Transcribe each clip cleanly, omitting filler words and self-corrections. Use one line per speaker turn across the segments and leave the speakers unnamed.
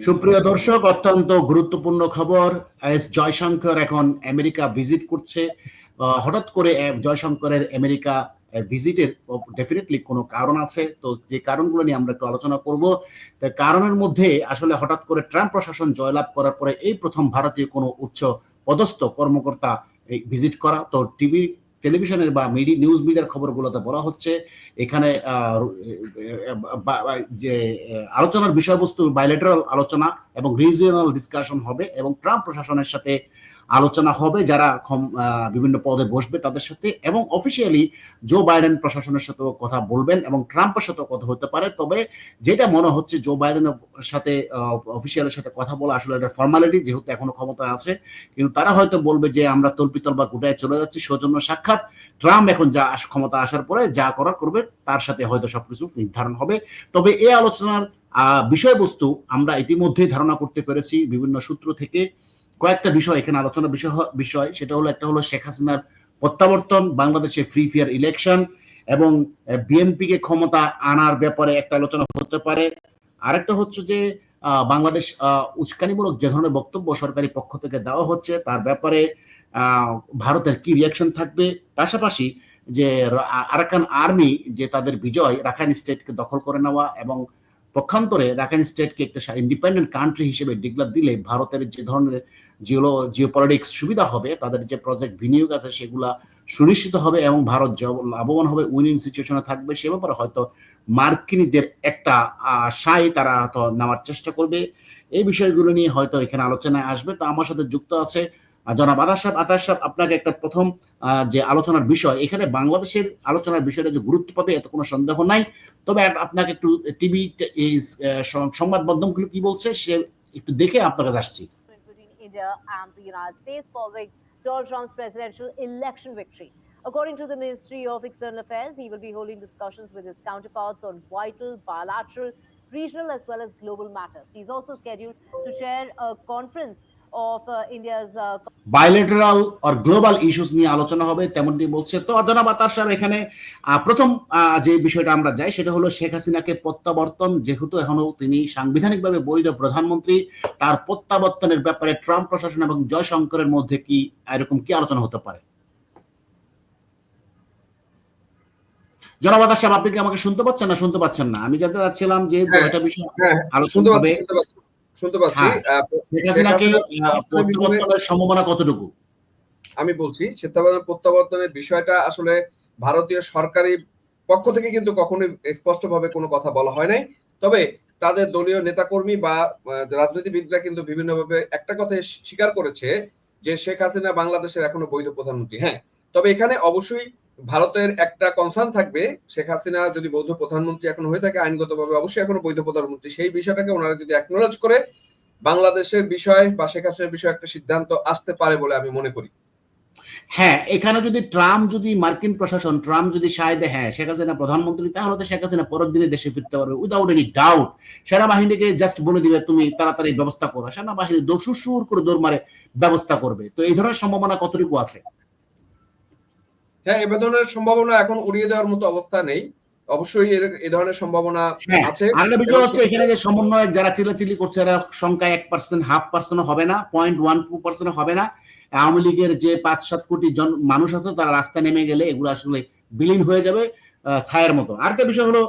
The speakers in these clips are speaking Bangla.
সুপ্রিয় দর্শক, অত্যন্ত গুরুত্বপূর্ণ খবর। এস জয়শঙ্কর এখন আমেরিকা ভিজিট করছে। হঠাৎ করে জয়শঙ্করের আমেরিকা ভিজিটের ডেফিনেটলি কোনো কারণ আছে, তো যে কারণগুলো নিয়ে আমরা একটু আলোচনা করব। কারণের মধ্যে আসলে হঠাৎ করে ট্রাম্প প্রশাসন জয়লাভ করার পরে এই প্রথম ভারতীয় কোনো উচ্চ পদস্থ কর্মকর্তা ভিজিট করা। তো টেলিভিশনের বা নিউজ মিডিয়ার খবরগুলোতে বলা হচ্ছে এখানে যে আলোচনার বিষয়বস্তু বাইলেটারাল আলোচনা এবং রিজিওনাল ডিসকাশন হবে এবং ট্রাম্প প্রশাসনের সাথে আলোচনা হবে, যারা বিভিন্ন পদে বসবে তাদের সাথে, এবং অফিসিয়ালি জো বাইডেন প্রশাসনের সাথেও কথা বলবেন এবং ট্রাম্পের সাথেও কথা হতে পারে। তবে যেটা মনে হচ্ছে জো বাইডেনের সাথে অফিসিয়ালের সাথে কথা বলা আসলে একটা ফর্মালিটি, যেহেতু এখনো ক্ষমতা আছে, কিন্তু তারা হয়তো বলবে যে আমরা তল্পিতল বা গুটায় চলে যাচ্ছি, সৌজন্য সাক্ষাৎ। ট্রাম্প এখন যা ক্ষমতা আসার পরে যা করার করবে তার সাথে হয়তো সবকিছু নির্ধারণ হবে। তবে এই আলোচনার বিষয়বস্তু আমরা ইতিমধ্যেই ধারণা করতে পেরেছি বিভিন্ন সূত্র থেকে। কয়েকটা বিষয় এখানে আলোচনার বিষয়, সেটা হলো একটা হলো শেখ হাসিনার প্রত্যাবর্তন, বাংলাদেশে ফ্রি ফেয়ার ইলেকশন এবং বিএনপি কে ক্ষমতা আনার ব্যাপারে একটা আলোচনা হতে পারে। আরেকটা হচ্ছে যে বাংলাদেশ উস্কানিমূলক যে ধরনের বক্তব্য সরকারি পক্ষ থেকে দেওয়া হচ্ছে তার ব্যাপারে ভারতের কি রিয়াকশন থাকবে। পাশাপাশি যে আরাকান আর্মি যে তাদের বিজয় রাখাইন স্টেটকে দখল করে নেওয়া এবং পক্ষান্তরে রাখাইন স্টেটকে একটা ইন্ডিপেন্ডেন্ট কান্ট্রি হিসেবে ডিক্লেয়ার দিলে ভারতের যে ধরনের জিওপলিটিক্স সুবিধা হবে, তাদের যে প্রজেক্ট বিনিয়োগ আছে সেগুলা সুনিশ্চিত হবে এবং ভারত লাভবান হবে, উইনিং সিচুয়েশনে থাকবে। সে ব্যাপারে হয়তো মার্কিনীদের একটা সাই তারা হয়তো নেওয়ার চেষ্টা করবে। এই বিষয়গুলো নিয়ে হয়তো এখানে আলোচনায় আসবে। তো আমার সাথে যুক্ত আছে জনাব আতার সাহেব। আপনাকে একটা প্রথম যে আলোচনার বিষয়, এখানে বাংলাদেশের আলোচনার বিষয়টা যে গুরুত্ব পাবে এত কোনো সন্দেহ নাই। তবে আপনাকে একটু টিভি সংবাদ মাধ্যমগুলো কি বলছে সে একটু দেখে আপনার কাছে আসছি।
India and the United States following Donald Trump's presidential election victory. According to the Ministry of External Affairs, he will be holding discussions with his counterparts on vital, bilateral, regional as well as global matters. He's also scheduled to chair a conference of India's
bilateral or global issues নিয়ে আলোচনা হবে, তেমনটি বলছে। তো জনাব আতার সাহেব, এখানে প্রথম যে বিষয়টা আমরা যাই সেটা হলো শেখ হাসিনাকে প্রত্যাবর্তন। যেহেতু এখনো তিনি সাংবিধানিকভাবে বৈধ প্রধানমন্ত্রী, তার প্রত্যাবর্তনের ব্যাপারে ট্রাম্প প্রশাসন এবং জয়শঙ্করের মধ্যে কি এরকম কি আলোচনা হতে পারে? জনাব আতার সাহেব, আপনি কি আমাকে শুনতে পাচ্ছেন না শুনতে পাচ্ছেন না? আমি জানতে চাচ্ছিলাম যে এটা বিষয় আলোচনা হবে।
শুনতে পাচ্ছি।
সম্ভাবনা কতটুকু?
আমি বলছি প্রত্যাবর্তনের বিষয়টা আসলে ভারতীয় সরকারি পক্ষ থেকে কিন্তু কখনোই স্পষ্টভাবে কোনো কথা বলা হয় নাই। তবে তাদের দলীয় নেতাকর্মী বা রাজনীতিবিদরা কিন্তু বিভিন্নভাবে একটা কথা স্বীকার করেছে যে শেখ হাসিনা বাংলাদেশের এখনো বৈধ প্রধানমন্ত্রী। হ্যাঁ, তবে এখানে অবশ্যই ভারতের একটা কনসার্ন থাকবে, শেখ হাসিনা যদি বৈধ প্রধানমন্ত্রী এখন হয়ে থাকে আইনগতভাবে অবশ্যই এখনো বৈধ প্রধানমন্ত্রী, সেই বিষয়টাকে ওনারা যদি অ্যাকনোলেজ করে বাংলাদেশের বিষয় বা শেখ হাসিনার বিষয়ে একটা সিদ্ধান্ত আসতে পারে বলে আমি মনে করি।
হ্যাঁ, এখানে যদি ট্রাম্প যদি মার্কিন প্রশাসন ট্রাম্প যদি সায় দেয় হ্যাঁ শেখ হাসিনা প্রধানমন্ত্রী, তাহলে তো শেখ হাসিনা পরের দিনে দেশে ফিরতে পারবে উইদাউট এনি ডাউট। সেনাবাহিনীকে জাস্ট বলে দিবে তুমি তাড়াতাড়ি ব্যবস্থা করো, সেনাবাহিনী সুর করে দৌড় মারে ব্যবস্থা করবে। তো এই ধরনের সম্ভাবনা কতটুকু আছে?
হ্যাঁ, এ ধরনের সম্ভাবনা এখন উড়িয়ে দেওয়ার মতো অবস্থা নেই। অবশ্যই এই ধরনের সম্ভাবনা আছে।
আরেকটা বিষয় হচ্ছে এখানে যে সমন্বয়ক যারা চিল্লাচিল্লি করছে এরা সংখ্যা 1%, 0.5% হবে না, 0.12% হবে না। আওয়ামী লীগের যে 5-7 কোটি মানুষ আছে তারা রাস্তায় নেমে গেলে এগুলো আসলে বিলীন হয়ে যাবে ছায়ার মতো। আরেকটা বিষয় হলো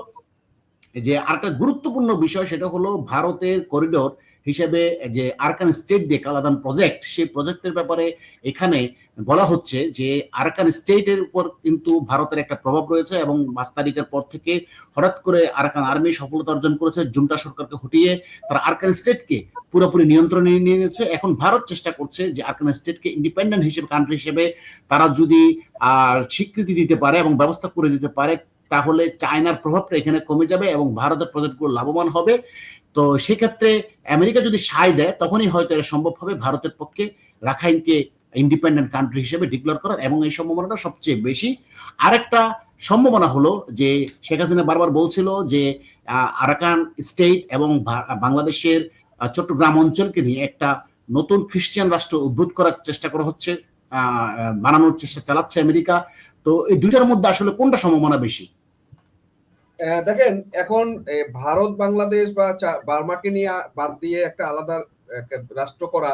যে আরেকটা গুরুত্বপূর্ণ বিষয়, সেটা হলো ভারতের করিডোর হিসেবে যে আরাকান স্টেট দিয়ে কালাদান প্রজেক্ট, সেই প্রজেক্টের ব্যাপারে এখানে বলা হচ্ছে যে আরাকান স্টেটের উপর কিন্তু ভারতের একটা প্রভাব রয়েছে এবং 5 তারিখের পর থেকে হঠাৎ করে আরাকান আর্মি সফলতা অর্জন করেছে, জুন্টা সরকারকে হটিয়ে তারা আরাকান স্টেটকে পুরোপুরি নিয়ন্ত্রণে নিয়ে নিয়েছে। এখন ভারত চেষ্টা করছে যে আরাকান স্টেটকে ইন্ডিপেন্ডেন্ট হিসেবে কান্ট্রি হিসেবে তারা যদি স্বীকৃতি দিতে পারে এবং ব্যবস্থা করে দিতে পারে, তাহলে চায়নার প্রভাবটা এখানে কমে যাবে এবং ভারতের প্রজেক্টগুলো লাভবান হবে। তো সেক্ষেত্রে আমেরিকা যদি সায় দেয় তখনই হয়তো এটা সম্ভব হবে ভারতের পক্ষে রাখাইনকে ইন্ডিপেন্ডেন্ট কান্ট্রি হিসেবে ডিক্লেয়ার করার, এবং এই সম্ভাবনাটা সবচেয়ে বেশি। আরেকটা সম্ভাবনা হলো যে শেখ হাসিনা বারবার বলছিল যে আরাকান স্টেট এবং বাংলাদেশের চট্টগ্রাম অঞ্চলকে নিয়ে একটা নতুন খ্রিস্টান রাষ্ট্র উদ্ভূত করার চেষ্টা করা হচ্ছে, বানানোর চেষ্টা চালাচ্ছে আমেরিকা। তো এই দুইটার মধ্যে আসলে কোনটা সম্ভাবনা বেশি?
দেখেন এখন ভারত বাংলাদেশ বা বার্মাকে নিয়ে বাদ দিয়ে একটা আলাদা একটা রাষ্ট্র করা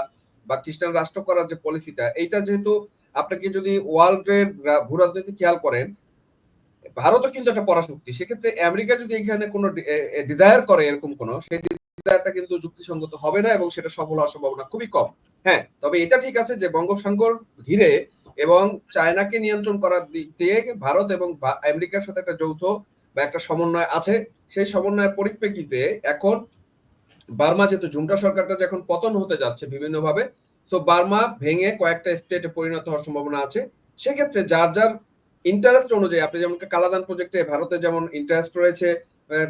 বা খ্রিস্টান রাষ্ট্র করার যে পলিসিটা, এইটা যেহেতু আপনাকে যদি ওয়ার্ল্ডের ভূ রাজনীতি খেয়াল করেন, ভারতও কিন্তু একটা পরাশক্তি। সেক্ষেত্রে আমেরিকা যদি এখানে কোনো ডিজায়ার করে এরকম কোনো, সেই ডিজায়ারটা কিন্তু যুক্তিসঙ্গত হবে না এবং সেটা সফল হওয়ার সম্ভাবনা খুবই কম। হ্যাঁ, তবে এটা ঠিক আছে যে বঙ্গোপসাগর ঘিরে এবং চায়নাকে নিয়ন্ত্রণ করার দিক দিয়ে ভারত এবং আমেরিকার সাথে একটা যৌথ বা একটা সমন্বয় আছে। সেই সমন্বয়ের পরিপ্রেক্ষিতে এখন বার্মা যেহেতু জুমটা সরকারটা যখন পতন হতে যাচ্ছে বিভিন্নভাবে, তো বার্মা ভেঙে কয়েকটা স্টেটে পরিণত হওয়ার সম্ভাবনা আছে। সেক্ষেত্রে যার যার ইন্টারেস্ট অনুযায়ী, আপনি যেমন কালাদান প্রজেক্টে ভারতে যেমন ইন্টারেস্ট রয়েছে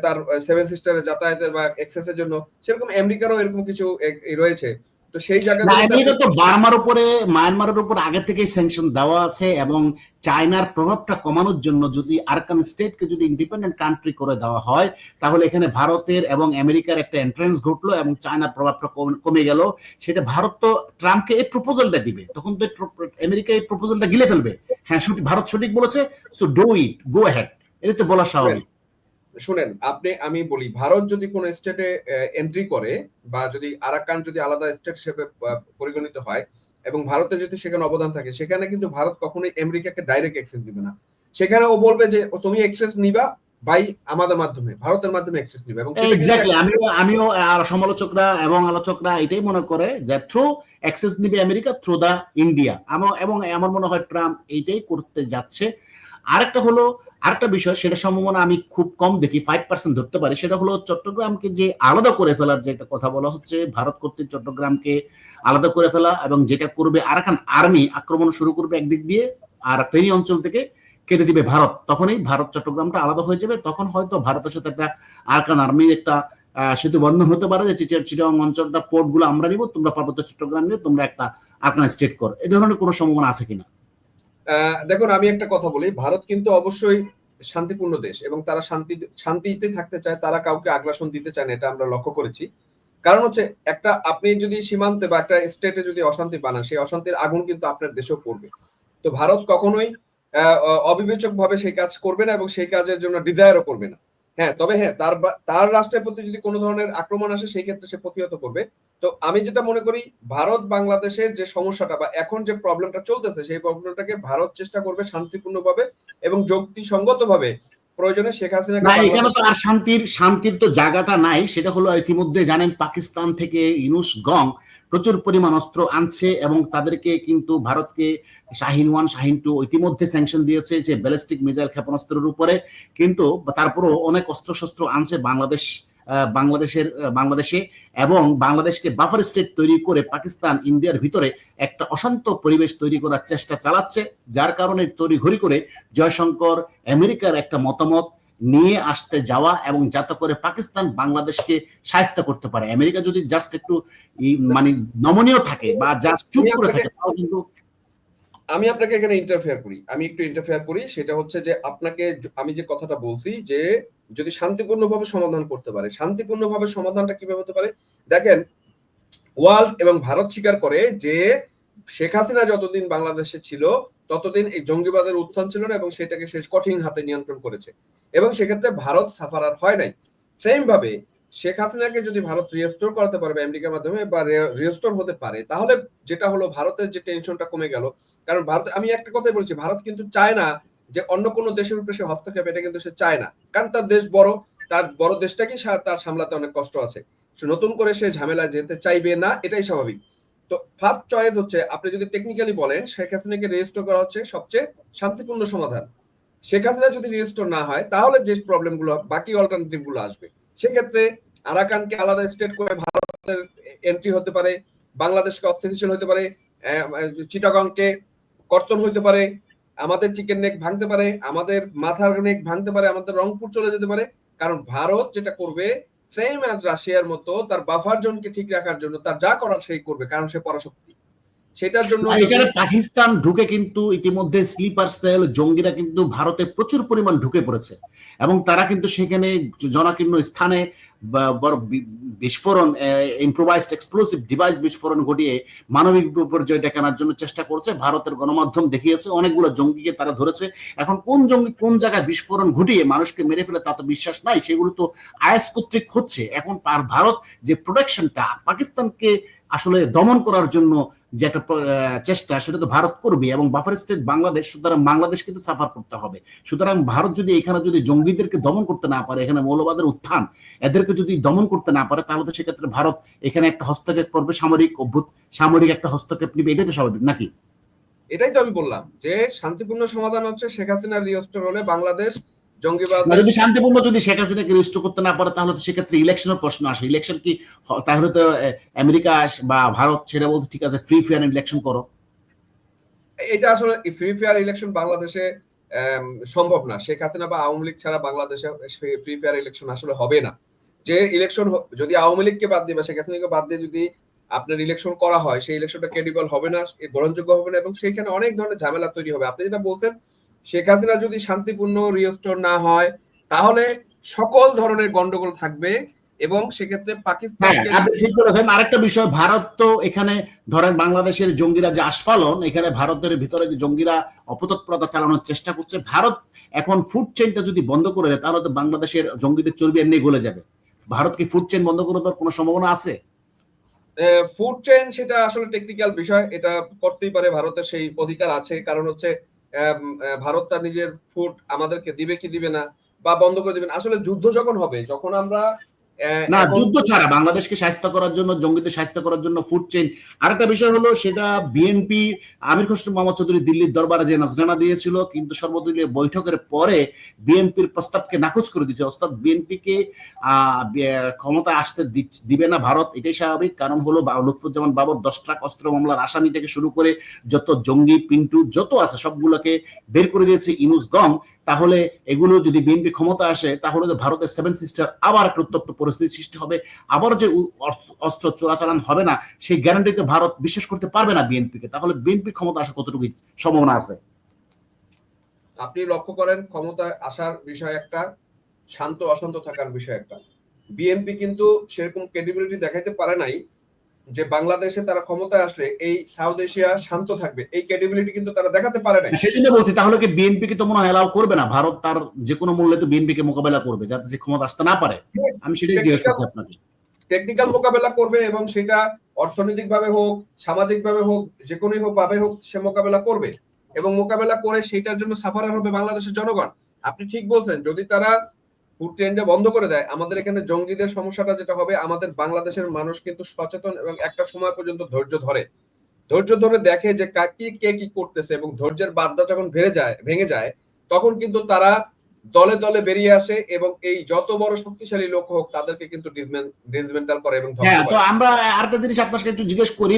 তার সেভেন সিস্টারের যাতায়াতের বা এক্সেসের জন্য, সেরকম আমেরিকারও এরকম কিছু রয়েছে। তো সেই
আমেরিকা তো বার্মার উপরে, মায়ানমারের উপর আগে থেকেই স্যাংশন দেওয়া আছে এবং চায়নার প্রভাবটা কমানোর জন্য যদি আরাকান স্টেটকে যদি ইন্ডিপেন্ডেন্ট কান্ট্রি করে দেওয়া হয়, তাহলে এখানে ভারতের এবং আমেরিকার একটা এন্ট্রান্স ঘটলো এবং চায়নার প্রভাবটা কমে গেল। সেটা ভারত তো ট্রাম্পকে এই প্রপোজালটা দিবে, তখন তো আমেরিকা এই প্রপোজালটা গিলে ফেলবে। হ্যাঁ, ভারত সঠিক বলেছে, so do it, go ahead, এটা তো বলা স্বাভাবিক।
শুনেন, আমি বলি, ভারত যদি কোন স্টেটে এন্ট্রি করে বা যদি আরাকান যদি আলাদা স্টেট হিসেবে পরিগণিত হয় এবং ভারতে যদি সেখানে অবদান থাকে, সেখানে কিন্তু ভারত কখনোই আমেরিকাকে ডাইরেক্ট অ্যাক্সেস দিবে না। সেখানে ও বলবে যে তুমি অ্যাক্সেস নিবা বাই আমাদের মাধ্যমে, ভারতের মাধ্যমে অ্যাক্সেস নিবে। এবং
এক্স্যাক্টলি, আমিও সমালোচকরা এবং আলোচকরা এটাই মনে করে যে থ্রু অ্যাক্সেস নিবে আমেরিকা থ্রু দা ইন্ডিয়া, এবং আমার মনে হয় ট্রাম্প এইটাই করতে যাচ্ছে। আরেকটা বিষয়, সেটা সম্ভাবনা আমি খুব কম দেখি, 5% ধরতে পারি। সেটা হলো চট্টগ্রামকে যে আলাদা করে ফেলার যে একটা কথা বলা হচ্ছে, ভারত কর্তৃক চট্টগ্রামকে আলাদা করে ফেলা, এবং যেটা করবে আরাকান আর্মি আক্রমণ শুরু করবে একদিক দিয়ে আর ফেনী অঞ্চল থেকে কেটে দিবে ভারত, তখনই ভারত চট্টগ্রামটা আলাদা হয়ে যাবে। তখন হয়তো ভারতের সাথে একটা আরাকান আর্মির একটা সেতু বন্ধন হতে পারে যে চিটাগং অঞ্চলটা পোর্ট গুলো আমরা নিব, তোমরা পার্বত্য চট্টগ্রাম নিয়ে তোমরা একটা আরাকান স্টেট কর। এই ধরনের কোনো সম্ভাবনা আছে কিনা?
দেখুন, আমি একটা কথা বলি, ভারত কিন্তু অবশ্যই শান্তিপূর্ণ দেশ এবং তারা শান্তিতে থাকতে চায়, তারা কাউকে আগ্রাসন দিতে চায় না, এটা আমরা লক্ষ্য করেছি। কারণ হচ্ছে একটা, আপনি যদি সীমান্তে বা একটা স্টেটে যদি অশান্তি বানান, সেই অশান্তির আগুন কিন্তু আপনার দেশেও পড়বে। তো ভারত কখনোই অবিবেচক ভাবে সেই কাজ করবে না এবং সেই কাজের জন্য ডিজায়ারও করবে না। হ্যাঁ, তবে হ্যাঁ, তার রাষ্ট্রের প্রতি যদি কোনো ধরনের আক্রমণ আসে, সেই ক্ষেত্রে সে প্রতিহত করবে। তো আমি যেটা মনে করি, ভারত বাংলাদেশের যে সমস্যাটা বা এখন যে প্রবলেমটা চলতেছে, সেই প্রবলেমটাকে ভারত চেষ্টা করবে শান্তিপূর্ণভাবে এবং যুক্তিসঙ্গতভাবে, প্রয়োজনে শেখ হাসিনাকে
না, এখানে তো আর শান্তির তো জায়গাটা নাই। সেটা হলো ইতিমধ্যে জানেন পাকিস্তান থেকে ইউনুস গং প্রচুর পরিমাণ অস্ত্র আনছে এবং তাদেরকে কিন্তু ভারতকে শাহিন 1 শাহিন 2 ইতিমধ্যে স্যাংশন দিয়েছে যে ব্যালিস্টিক মিসাইল ক্ষেপণাস্ত্রের উপরে। কিন্তু তারপরও অনেক অস্ত্রশস্ত্র আনছে বাংলাদেশে, এবং বাংলাদেশকে বাফার স্টেট তৈরি করে পাকিস্তান ইন্ডিয়ার ভিতরে একটা অশান্ত পরিবেশ তৈরি করার চেষ্টা চালাচ্ছে, যার কারণে তড়িঘড়ি করে জয়শঙ্কর আমেরিকার একটা মতামত নিয়ে আসতে যাওয়া, এবং যাতে করে পাকিস্তান বাংলাদেশকে শায়েস্ত করতে পারে। আমেরিকা যদি জাস্ট একটু মানে নমনীয় থাকে বা জাস্ট চুপ করে থাকে, তাও কিন্তু।
আমি আপনাকে এখানে ইন্টারফেয়ার করি, সেটা হচ্ছে যে আপনাকে আমি যে কথাটা বলছি যে যদি শান্তিপূর্ণভাবে সমাধান করতে পারে, শান্তিপূর্ণভাবে সমাধানটা কিভাবে হতে পারে, দেখেন, ওয়ার্ল্ড এবং ভারত স্বীকার করে যে শেখ হাসিনা যতদিন বাংলাদেশে ছিল ততদিন এই জঙ্গিবাদের উত্থান ছিল না এবং সেটাকে শেষ কঠিন হাতে নিয়ন্ত্রণ করেছে এবং সেক্ষেত্রে ভারত সাফারার হয় নাই। সেম ভাবে শেখ হাসিনাকে যদি ভারত রিস্টোর করাতে পারবে আমেরিকার মাধ্যমে বা রিস্টোর হতে পারে, তাহলে যেটা হলো ভারতের যে টেনশনটা কমে গেল। কারণ ভারত, আমি একটা কথাই বলছি, ভারত কিন্তু চায় না যে অন্য কোনো দেশের উপরে সে হস্তক্ষেপ, এটা কিন্তু সে চায় না। কারণ তার দেশ বড়, তার বড় দেশটাকেই তার সামলাতে অনেক কষ্ট আছে, নতুন করে সে ঝামেলা যেতে চাইবে না, এটাই স্বাভাবিক। তো ফার্স্ট চয়েস হচ্ছে, আপনি যদি টেকনিক্যালি বলেন, শেখ হাসিনাকে রেজিস্টার করা হচ্ছে সবচেয়ে শান্তিপূর্ণ সমাধান। শেখ হাসিনা যদি রেজিস্টার না হয়, তাহলে যে প্রবলেম গুলো, বাকি অল্টারনেটিভ গুলো আসবে। সেক্ষেত্রে আরাকানকে আলাদা স্টেট করে ভারতের এন্ট্রি হতে পারে, বাংলাদেশকে অস্থিতিশীল হতে পারে, চিটাগংকে কর্তন হইতে পারে, আমাদের চিকেন নেক ভাঙতে পারে, আমাদের মাথার নেক ভাঙতে পারে, আমাদের রংপুর চলে যেতে পারে। কারণ ভারত যেটা করবে, সেম অ্যাজ রাশিয়ার মতো, তার বাফার জোনকে ঠিক রাখার জন্য তার যা করার সেই করবে, কারণ সে পরাশক্তি। সেটার জন্য
এখানে পাকিস্তান ঢুকে কিন্তু ইতিমধ্যে স্লিপার সেল জঙ্গিরা কিন্তু ভারতে প্রচুর পরিমাণ ঢুকে পড়েছে এবং তারা কিন্তু সেখানে জনাকীর্ণ স্থানে বড় বিস্ফোরণ, ইম্প্রোভাইজড এক্সপ্লোসিভ ডিভাইস বিস্ফোরণ ঘটিয়ে মানবিক বিপর্যয় ডেকানোর জন্য চেষ্টা করছে। ভারতের গণমাধ্যম দেখিয়েছে অনেকগুলো জঙ্গিকে তারা ধরেছে। এখন কোন জঙ্গি কোন জায়গায় বিস্ফোরণ ঘটিয়ে মানুষকে মেরে ফেলে তা তো বিশ্বাস নাই, সেগুলো তো আইএস কর্তৃক হচ্ছে। এখন ভারত যে প্রোটেকশনটা পাকিস্তানকে আসলে দমন করার জন্য যে একটা চেষ্টা, সেটা তো ভারত করবে এবং বাফার স্টেট বাংলাদেশ, সুতরাং বাংলাদেশ কিন্তু সাফার করতে হবে। সুতরাং ভারত যদি এখানে যদি জঙ্গিদেরকে দমন করতে না পারে, এখানে মৌলবাদের উত্থান, এদেরকে যদি দমন করতে না পারে, তাহলে তো সেক্ষেত্রে ভারত এখানে একটা হস্তক্ষেপ করবে, সামরিক একটা হস্তক্ষেপ নিবে। এটাই তো স্বাভাবিক নাকি?
এটাই তো আমি বললাম যে শান্তিপূর্ণ সমাধান হচ্ছে শেখ হাসিনা রিস্টোর হলে বাংলাদেশ জঙ্গিবাদ।
যদি শান্তিপূর্ণ যদি শেখ হাসিনাকে রিস্টোর করতে না পারে, তাহলে তো সেক্ষেত্রে ইলেকশনের প্রশ্ন আসে। ইলেকশন কি তাহলে তো আমেরিকা বা ভারত সেটা বলতে ঠিক আছে, ফ্রি ফেয়ার ইলেকশন করো।
এটা আসলে ফ্রি ফেয়ার ইলেকশন বাংলাদেশে সম্ভব না। শেখ হাসিনা বা আওয়ামী লীগ ছাড়া বাংলাদেশে ফ্রি ফেয়ার ইলেকশন আসলে হবে না। যে ইলেকশন যদি আওয়ামী লীগকে বাদ দিয়ে বা শেখ হাসিনাকে বাদ দিয়ে যদি আপনার ইলেকশন করা হয়, সেই ইলেকশনটা ক্রেডিবল হবে না, গ্রহণযোগ্য হবে না, এবং সেইখানে অনেক ধরনের ঝামেলা তৈরি হবে। আপনি যেটা বলছেন, শেখ হাসিনা যদি শান্তিপূর্ণ রিস্টোর না হয়, তাহলে সকল ধরনের গন্ডগোল থাকবে এবং সেক্ষেত্রে পাকিস্তানকে।
আপনি ঠিক বলেছেন। আরেকটা বিষয়, ভারত তো এখানে ধরেন বাংলাদেশের জঙ্গিরা যে আস্ফালন, এখানে ভারতের ভিতরে যে জঙ্গিরা অপতৎপরতা চালানোর চেষ্টা করছে, ভারত এখন ফুড চেইনটা যদি বন্ধ করে দেয়, তাহলে তো বাংলাদেশের জঙ্গিদের চর্বি এমনি গলে যাবে। ভারত কি ফুড চেইন বন্ধ করে দেওয়ার কোনো সম্ভাবনা আছে?
ফুড চেইন সেটা আসলে টেকনিক্যাল বিষয়, এটা করতেই পারে, ভারতের সেই অধিকার আছে। কারণ হচ্ছে ভারত তার নিজের ফুড আমাদেরকে দিবে কি দিবে না, বা বন্ধ করে দিবেন। আসলে যুদ্ধ যখন হবে, যখন আমরা
না, যুদ্ধ ছাড়া বাংলাদেশকে স্বাস্থ্য করার জন্য, জঙ্গিদের স্বাস্থ্য করার জন্য ফুড চেইন। আরেকটা বিষয় হলো, সেটা বিএনপি আমির খসরু মোহাম্মদ চৌধুরী দিল্লির দরবারে যে নাজরানা দিয়েছিল, কিন্তু সর্বদলীয় বৈঠকের পরে বিএনপির প্রস্তাবকে নাকচ করে দিচ্ছে। অর্থাৎ বিএনপিকে ক্ষমতা আসতে দিবে না ভারত, এটাই স্বাভাবিক। কারণ হলো লুৎফুজ্জামান বাবর 10 ট্রাক অস্ত্র মামলার আসামি থেকে শুরু করে যত জঙ্গি পিন্টু যত আছে সবগুলোকে বের করে দিয়েছে ইনুস গং। তাহলে এগুলো যদি বিএনপি ক্ষমতা আসে, তাহলে যে ভারতের 7 সিস্টার আবার একটা উত্তপ্ত পরিস্থিতি সৃষ্টি হবে, আবার যে অস্ত্র চোরাচালান হবে না, সেই গ্যারান্টিতে ভারত বিশ্বাস করতে পারবে না বিএনপিকে। তাহলে বিএনপি ক্ষমতা আসা কতটুকু সম্ভাবনা আছে?
আপনি লক্ষ্য করেন, ক্ষমতায় আসার বিষয় একটা, শান্ত অশান্ত থাকার বিষয় একটা। বিএনপি কিন্তু সেরকম ক্রেডিবিলিটি দেখাইতে পারে নাই যে বাংলাদেশে তারা ক্ষমতায় আসলে এই সাউথ এশিয়া শান্ত থাকবে, এই ক্রেডিবিলিটি কিন্তু তারা দেখাতে পারে নাই।
সেই জন্য বলছি, তাহলে কি বিএনপি কে তো মনে হয় অ্যালাউ করবে না ভারত, তার যে কোনো মূল্যে তো বিএনপি কে মোকাবেলা করবে যাতে সে ক্ষমতা আসতে না পারে। আমি সেটাই জিজ্ঞেস করছি আপনাকে।
টেকনিক্যাল মোকাবেলা করবে, এবং সেটা অর্থনৈতিক ভাবে হোক, সামাজিক ভাবে হোক, যে কোনো ভাবে হোক, সে মোকাবেলা করবে, এবং মোকাবেলা করে সেটার জন্য সাফারার হবে বাংলাদেশের জনগণ। আপনি ঠিক বলছেন, যদি তারা ফুড ট্রেন্ডে বন্ধ করে দেয়, আমাদের এখানে জঙ্গিদের সমস্যাটা যেটা হবে, আমাদের বাংলাদেশের মানুষ কিন্তু সচেতন এবং একটা সময় পর্যন্ত ধৈর্য ধরে দেখে যে কে কি করতেছে, এবং ধৈর্যের বাঁধটা যখন ভেঙে যায়, তখন কিন্তু তারা দলে দলে বেরিয়ে আসে, এবং এই যত বড় শক্তিশালী লোক হোক তাদেরকে কিন্তু ডিসমেন্টাল করে এবং ধ্বংস
হ্যাঁ, তো
করে।
আমরা আরেকটা জিনিস আপনাকে একটু জিজ্ঞেস করি।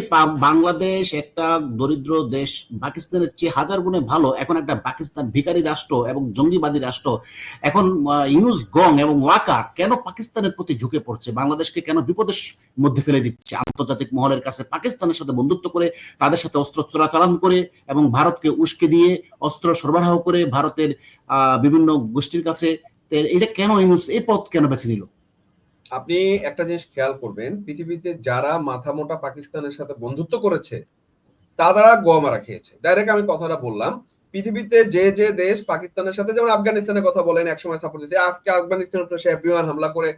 বাংলাদেশ একটা দরিদ্র দেশ, পাকিস্তানের চেয়ে হাজার গুণে ভালো। এখন একটা পাকিস্তান ভিখারি রাষ্ট্র এবং জঙ্গিবাদী রাষ্ট্র। এখন ইউনুস গং এবং ওয়াকার কেন পাকিস্তানের প্রতি ঝুঁকে পড়ছে, বাংলাদেশকে কেন বিপদের মধ্যে ফেলে দিচ্ছে? আন্তর্জাতিক মহলের কাছে পাকিস্তানের সাথে বন্ধুত্ব করে, তাদের সাথে অস্ত্র চোরাচালান করে এবং ভারতকে উস্কে দিয়ে অস্ত্র সরবরাহ করে ভারতের বিভিন্ন গোষ্ঠীর কাছে, এটা কেন ইউনুস এই পথ কেন বেছে নিল?
আপনি একটা জিনিস খেয়াল করবেন, পৃথিবীতে যারা মাথা মোটা পাকিস্তানের সাথে বন্ধুত্ব করেছে, তারা গোয়া মারা খেয়েছে। ডাইরেক্ট আমি কথাটা বললাম, পৃথিবীতে যে দেশ পাকিস্তানের সাথে, যেমন আফগানিস্তানের কথা বলেন, একসময় সাপোর্ট দিয়েছে, আজকে আফগানিস্তানের উপরে সে বিমান হামলা করে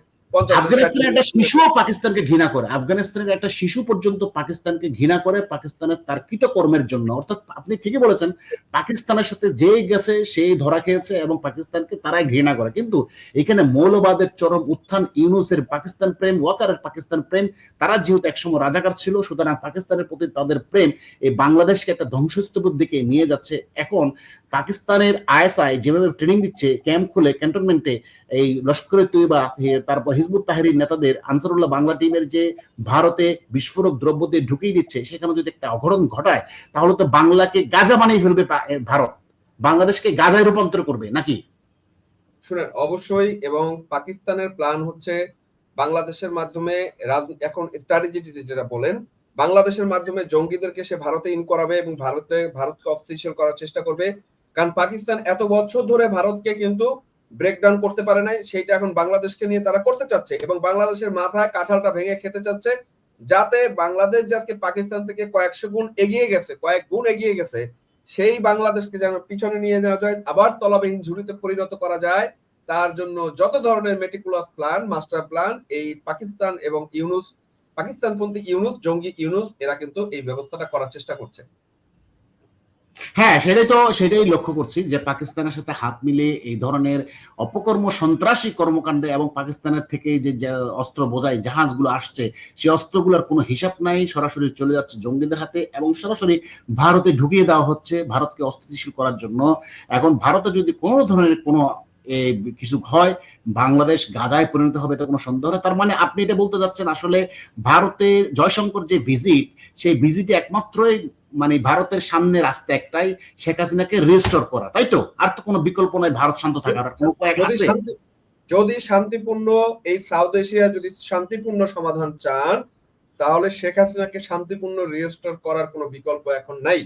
আফগানিস্তানের একটা শিশুও পাকিস্তানকে ঘৃণা করে, আফগানিস্তানের একটা শিশু পর্যন্ত পাকিস্তানকে ঘৃণা করে পাকিস্তানের তার কৃতকর্মের জন্য। অর্থাৎ আপনি ঠিকই বলেছেন, পাকিস্তানের সাথে যে গেছে সেই ধরা খেয়েছে এবং পাকিস্তানকে তারাই ঘৃণা করে। কিন্তু এখানে মৌলবাদের চরম উত্থান, ইউনুসের পাকিস্তান প্রেম, ওয়াকারের পাকিস্তান প্রেম, তারা যেহেতু একসময় রাজাকার ছিল, সুতরাং পাকিস্তানের প্রতি তাদের প্রেম এই বাংলাদেশকে একটা ধ্বংসস্তূপের দিকে নিয়ে যাচ্ছে। এখন পাকিস্তানের আইএসআই যেভাবে ট্রেনিং দিচ্ছে, ক্যাম্প খুলে ক্যান্টনমেন্টে এই লস্করে তৈবা, তারপর হিজবুত তাহরির নেতাদের, আনসারুল্লাহ বাংলা টিমের যে ভারতে বিস্ফোরক দ্রব্য দিয়ে ঢুকিয়ে দিচ্ছে, সেখানে যদি একটা অঘটন ঘটায়, তাহলে তো বাংলাকে গাজা বানিয়ে ফেলবে ভারত, বাংলাদেশকে গাজায় রূপান্তর করবে নাকি?
শুনেন, অবশ্যই। এবং পাকিস্তানের প্ল্যান হচ্ছে বাংলাদেশের মাধ্যমে, এখন স্ট্র্যাটেজি যেটা বলেন, বাংলাদেশের মাধ্যমে জঙ্গিদেরকে সে ভারতে ইন করাবে এবং ভারতকে অস্থিতিশীল করার চেষ্টা করবে। কারণ পাকিস্তান এত বছর ধরে ভারতকে কিন্তু ব্রেকডাউন করতে পারে নাই, সেইটা এখন বাংলাদেশকে নিয়ে তারা করতে চাচ্ছে এবং বাংলাদেশের মাথায় কাঁঠালটা ভেঙে খেতে চাচ্ছে, যাতে বাংলাদেশ আজকে পাকিস্তান থেকে কয়েকশো গুণ এগিয়ে গেছে, কয়েক গুণ এগিয়ে গেছে, সেই বাংলাদেশকে যেন পিছনে নিয়ে যাওয়া যায়, আবার তলাবিহীন ঝুড়িতে পরিণত করা যায়। তার জন্য যত ধরনের মেটিকুলাস প্ল্যান, মাস্টার প্ল্যান এই পাকিস্তান এবং ইউনুস, পাকিস্তানপন্থী ইউনুস, জঙ্গি ইউনুস, এরা কিন্তু এই ব্যবস্থাটা করার চেষ্টা করছে।
হ্যাঁ, সেটাই লক্ষ্য করছি যে পাকিস্তানের সাথে হাত মিলিয়ে এই ধরনের অপকর্ম, সন্ত্রাসী কর্মকাণ্ডে এবং পাকিস্তানের থেকে যে অস্ত্র বোঝাই জাহাজগুলো আসছে, সেই অস্ত্রগুলোর কোনো হিসাব নাই, সরাসরি চলে যাচ্ছে জঙ্গিদের হাতে এবং সরাসরি ভারতে ঢুকিয়ে দেওয়া হচ্ছে ভারতকে অস্থিতিশীল করার জন্য। এখন ভারতে যদি কোনো ধরনের কোনো কিছু হয়, বাংলাদেশ গাজায় পরিণত হবে, তো কোনো সন্দেহ নেই। তার মানে আপনি এটা বলতে যাচ্ছেন আসলে ভারতের জয়শঙ্কর যে ভিজিট, সেই ভিজিটে একমাত্রই মানে ভারতের সামনে রাস্তা একটাই, শেখ হাসিনাকে রিস্টোর করা, তাই তো? আর তো কোনো বিকল্প নাই ভারত শান্ত থাকার, কোনো উপায় আছে?
যদি শান্তিপূর্ণ এই সাউথ এশিয়া যদি শান্তিপূর্ণ সমাধান চান, তাহলে শেখ হাসিনাকে শান্তিপূর্ণ রিস্টোর করার কোনো বিকল্প এখন নাই।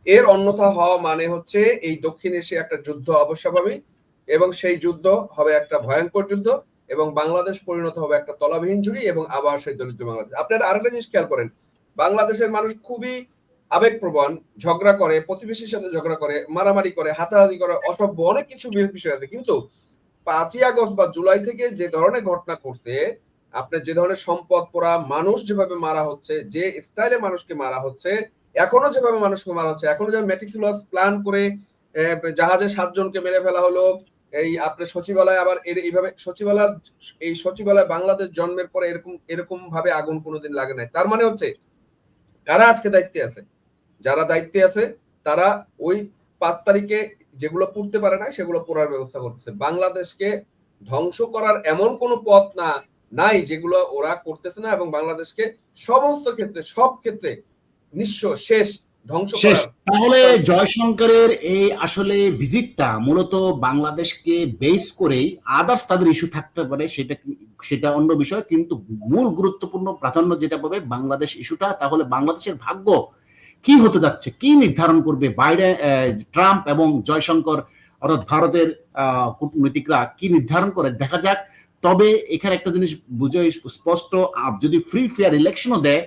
এর অন্যথা হওয়া মানে হচ্ছে এই দক্ষিণ এশিয়া একটা যুদ্ধ অবশ্যম্ভাবী, এবং সেই যুদ্ধ হবে একটা ভয়ঙ্কর যুদ্ধ, এবং বাংলাদেশ পরিণত হবে একটা তলাবিহীন ঝুড়ি, এবং আবার সেই দরিদ্র বাংলাদেশ। আপনারা আরেকটা জিনিস খেয়াল করেন, বাংলাদেশের মানুষ খুবই আবেগপ্রবণ, ঝগড়া করে, প্রতিবেশীর সাথে ঝগড়া করে, মারামারি করে, হাতাহাতি করে, অসভ্য অনেক কিছু বিষয় আছে, কিন্তু 5ই আগস্ট বা জুলাই থেকে যে ধরনের ঘটনা করছে, আপনার যে ধরনের সম্পদ পোড়া, মানুষ যেভাবে মারা হচ্ছে, যে স্টাইলে মানুষকে মারা হচ্ছে, এখনো যেভাবে মানুষকে মারা হচ্ছে, এখনো যেভাবে মেটিকুলাস প্ল্যান করে জাহাজে 7 জনকে মেরে ফেলা হলো, এই আপনার সচিবালয় আবার এইভাবে সচিবালয় বাংলাদেশ জন্মের পরে এরকম ভাবে আগুন কোনোদিন লাগে নাই। তার মানে হচ্ছে কারা আজকে দায়িত্বে আছে? যারা দায়িত্বে আছে তারা ওই 5 তারিখে যেগুলো পড়তে পারে না সেগুলো পড়ার ব্যবস্থা করতেছে। বাংলাদেশকে ধ্বংস করার এমন কোনো পথ নাই যেগুলো ওরা করতেছে না, এবং বাংলাদেশকে সমস্ত ক্ষেত্রে, সব ক্ষেত্রে নিঃস্ব, শেষ, ধ্বংস
শেষ।
করার।
তাহলে জয়শঙ্করের এই আসলে ভিজিটটা মূলত বাংলাদেশকে বেস করেই, আদার্স তাদের ইস্যু থাকতে পারে, সেটা অন্য বিষয়, কিন্তু মূল গুরুত্বপূর্ণ প্রাধান্য যেটা পাবে বাংলাদেশ ইস্যুটা। তাহলে বাংলাদেশের ভাগ্য কি হতে যাচ্ছে, কি নির্ধারণ করবে বাইডেন, ট্রাম্প এবং জয়শঙ্কর, অর্থাৎ ভারতের কূটনীতিকরা কি নির্ধারণ করে দেখা যাক। তবে এখানে একটা জিনিস বুঝে স্পষ্ট, যদি ফ্রি ফেয়ার ইলেকশনও দেয়,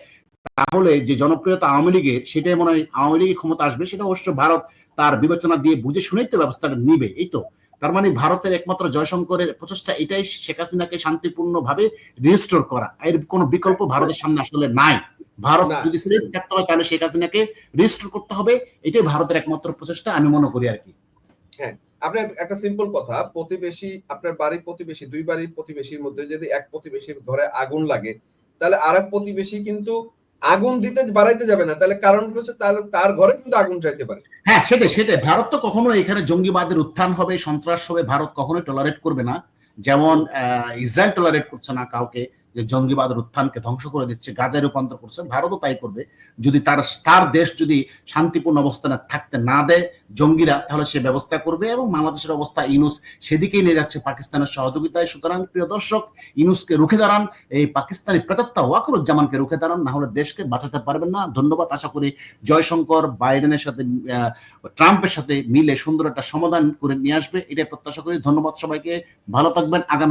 তাহলে যে জনপ্রিয়তা আওয়ামী লীগের, সেটাই মনে হয় আওয়ামী লীগের ক্ষমতা আসবে, সেটা অবশ্য ভারত তার বিবেচনা দিয়ে বুঝে শুনেই তো ব্যবস্থাটা নিবে, এই তো। তার মানে ভারতের একমাত্র জয়শঙ্করের প্রচেষ্টা এটাই, শেখ হাসিনাকে শান্তিপূর্ণ ভাবে রিস্টোর করা, এর কোনো বিকল্প ভারতের সামনে আসলে নাই। ভারত যদি সেফ থাকতে হয় তাহলে শেখ হাসিনাকে রিস্টোর করতে হবে, এটাই ভারতের একমাত্র প্রচেষ্টা আমি মনে করি আর কি।
হ্যাঁ, আপনার একটা সিম্পল কথা, প্রতিবেশী, আপনার বাড়ির প্রতিবেশী, 2 বাড়ির প্রতিবেশীর মধ্যে যদি এক প্রতিবেশীর ঘরে আগুন লাগে, তাহলে আরেক প্রতিবেশী কিন্তু আগুন দিতে বাড়াইতে যাবে না, তাহলে কারণ হচ্ছে তার ঘরে কিন্তু আগুন চাইতে পারে।
হ্যাঁ, সেটাই ভারত তো কখনো এখানে জঙ্গিবাদের উত্থান হবে, সন্ত্রাস হবে, ভারত কখনোই টলারেট করবে না। যেমন ইসরায়েল টলারেট করছে না কাউকে যে জঙ্গিবাদের উত্থানকে ধ্বংস করে দিচ্ছে, গাজায় রূপান্তর করছে, ভারতও তাই করবে। যদি তার দেশ যদি শান্তিপূর্ণ অবস্থানে থাকতে না দেয় জঙ্গিরা, তাহলে সে ব্যবস্থা করবে, এবং বাংলাদেশের অবস্থা ইউনুস সেদিকেই নিয়ে যাচ্ছে পাকিস্তানের সহযোগিতায়। সুতরাং প্রিয় দর্শক, ইউনুসকে রুখে দাঁড়ান, এই পাকিস্তানি প্রেতাত্মা ওয়াকারুজ্জামানকে রুখে দাঁড়ান, না হলে দেশকে বাঁচাতে পারবেন না। ধন্যবাদ। আশা করি জয়শঙ্কর বাইডেনের সাথে, ট্রাম্পের সাথে মিলে সুন্দর একটা সমাধান করে নিয়ে আসবে, এটাই প্রত্যাশা করি। ধন্যবাদ সবাইকে, ভালো থাকবেন। আগামী